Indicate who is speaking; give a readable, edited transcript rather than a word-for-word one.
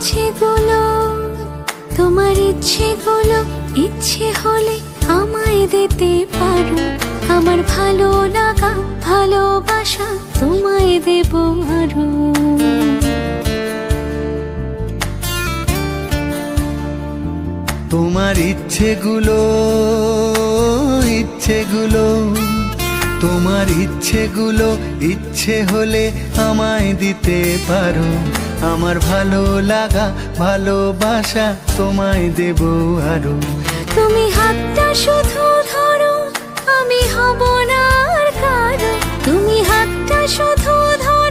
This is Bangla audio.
Speaker 1: ইচ্ছেগুলো, তোমার ইচ্ছেগুলো ইচ্ছে হলে আমায় দিতে পারো। আমার ভালো লাগা ভালোবাসা তোমায় দেব আরো।
Speaker 2: তোমার ইচ্ছেগুলো, ইচ্ছেগুলো, তোমার ইচ্ছেগুলো ইচ্ছে হলে আমায় দিতে পারো। আমার ভালো লাগা ভালোবাসা তোমায় দেব আরো।
Speaker 1: তুমি হাতটা শুধু ধরো, আমি হব না আর কারো। তুমি হাতটা শুধু ধরো,